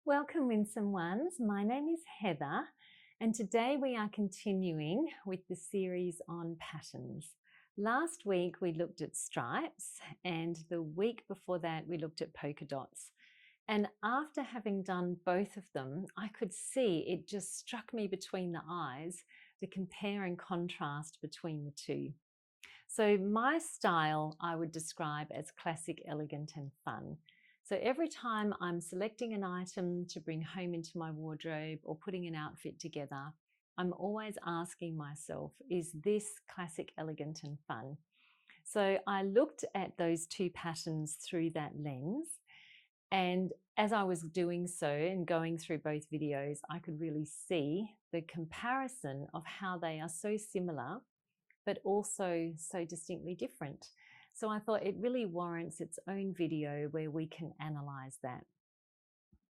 Welcome, Winsome Ones. My name is Heather, and today we are continuing with the series on patterns. Last week we looked at stripes, and the week before that we looked at polka dots. And after having done both of them, I could see it just struck me between the eyes, the compare and contrast between the two. So my style I would describe as classic, elegant, and fun. So every time I'm selecting an item to bring home into my wardrobe or putting an outfit together, I'm always asking myself, is this classic, elegant, and fun? So I looked at those two patterns through that lens. And as I was doing so and going through both videos, I could really see the comparison of how they are so similar, but also so distinctly different. So I thought it really warrants its own video where we can analyze that.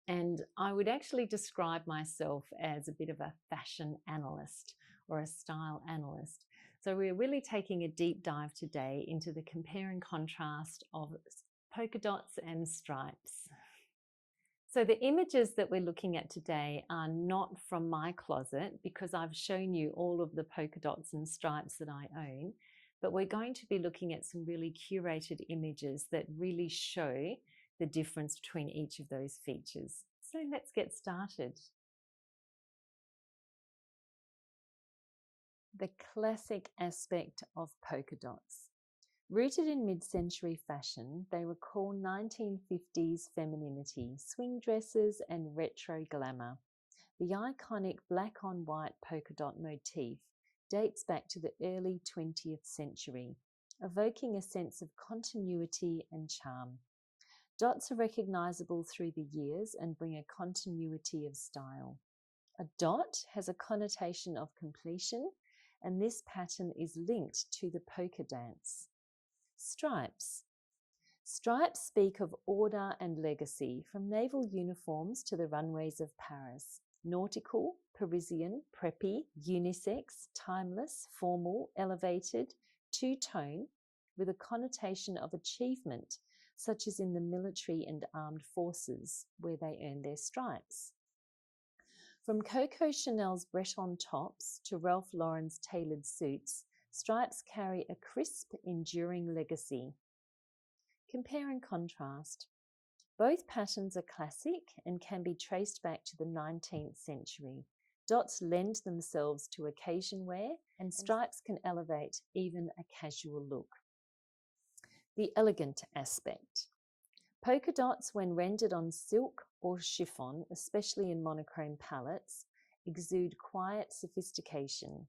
And I would actually describe myself as a bit of a fashion analyst or a style analyst. So we're really taking a deep dive today into the compare and contrast of polka dots and stripes. So the images that we're looking at today are not from my closet because I've shown you all of the polka dots and stripes that I own, but we're going to be looking at some really curated images that really show the difference between each of those features. So let's get started. The classic aspect of polka dots. Rooted in mid-century fashion, they recall 1950s femininity, swing dresses and retro glamour. The iconic black-on-white polka dot motif dates back to the early 20th century, evoking a sense of continuity and charm. Dots are recognizable through the years and bring a continuity of style. A dot has a connotation of completion, and this pattern is linked to the polka dance. Stripes. Stripes speak of order and legacy, from naval uniforms to the runways of Paris. Nautical, Parisian, preppy, unisex, timeless, formal, elevated, two-tone, with a connotation of achievement, such as in the military and armed forces, where they earn their stripes. From Coco Chanel's Breton tops to Ralph Lauren's tailored suits, stripes carry a crisp, enduring legacy. Compare and contrast. Both patterns are classic and can be traced back to the 19th century. Dots lend themselves to occasion wear, and stripes can elevate even a casual look. The elegant aspect. Polka dots, when rendered on silk or chiffon, especially in monochrome palettes, exude quiet sophistication.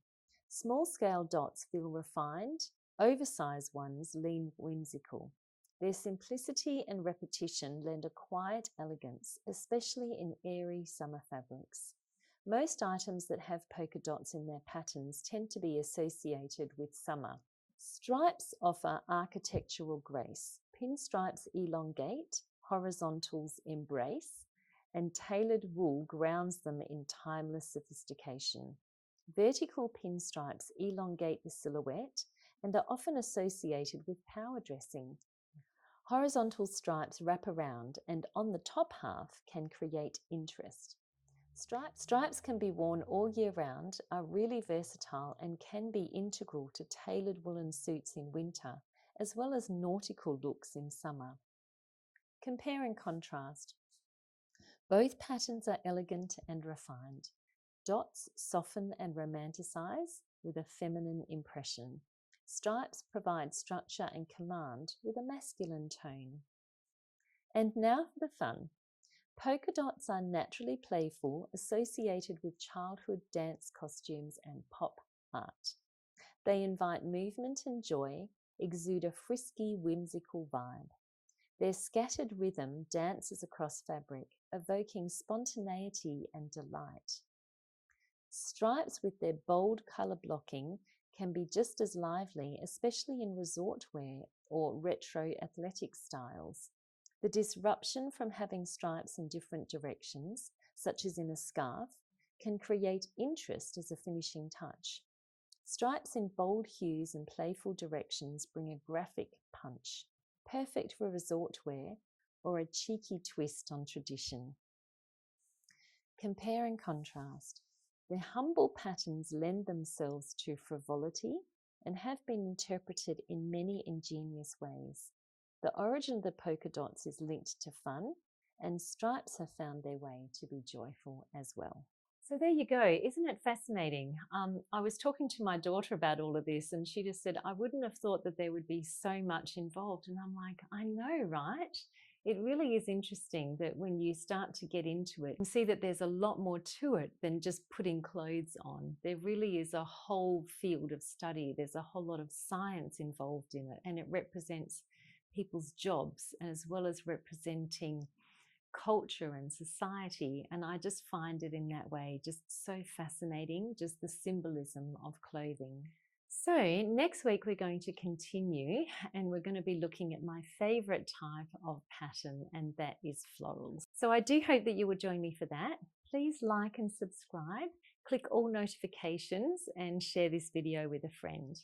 Small-scale dots feel refined, oversized ones lean whimsical. Their simplicity and repetition lend a quiet elegance, especially in airy summer fabrics. Most items that have polka dots in their patterns tend to be associated with summer. Stripes offer architectural grace. Pinstripes elongate, horizontals embrace, and tailored wool grounds them in timeless sophistication. Vertical pinstripes elongate the silhouette and are often associated with power dressing. Horizontal stripes wrap around and on the top half can create interest. Stripes can be worn all year round, are really versatile, and can be integral to tailored woolen suits in winter, as well as nautical looks in summer. Compare and contrast. Both patterns are elegant and refined. Dots soften and romanticize with a feminine impression. Stripes provide structure and command with a masculine tone. And now for the fun. Polka dots are naturally playful, associated with childhood dance costumes and pop art. They invite movement and joy, exude a frisky, whimsical vibe. Their scattered rhythm dances across fabric, evoking spontaneity and delight. Stripes, with their bold colour blocking, can be just as lively, especially in resort wear or retro athletic styles. The disruption from having stripes in different directions, such as in a scarf, can create interest as a finishing touch. Stripes in bold hues and playful directions bring a graphic punch, perfect for resort wear or a cheeky twist on tradition. compare and contrast. The humble patterns lend themselves to frivolity and have been interpreted in many ingenious ways. The origin of the polka dots is linked to fun, and stripes have found their way to be joyful as well. So there you go. Isn't it fascinating? I was talking to my daughter about all of this, and she just said, I wouldn't have thought that there would be so much involved. And I'm like, I know, right? It really is interesting that when you start to get into it and see that there's a lot more to it than just putting clothes on. There really is a whole field of study. There's a whole lot of science involved in it, and it represents people's jobs as well as representing culture and society. And I just find it in that way just so fascinating, just the symbolism of clothing. So next week we're going to continue, and we're going to be looking at my favorite type of pattern, and that is florals. So I do hope that you will join me for that. Please like and subscribe, click all notifications, and share this video with a friend.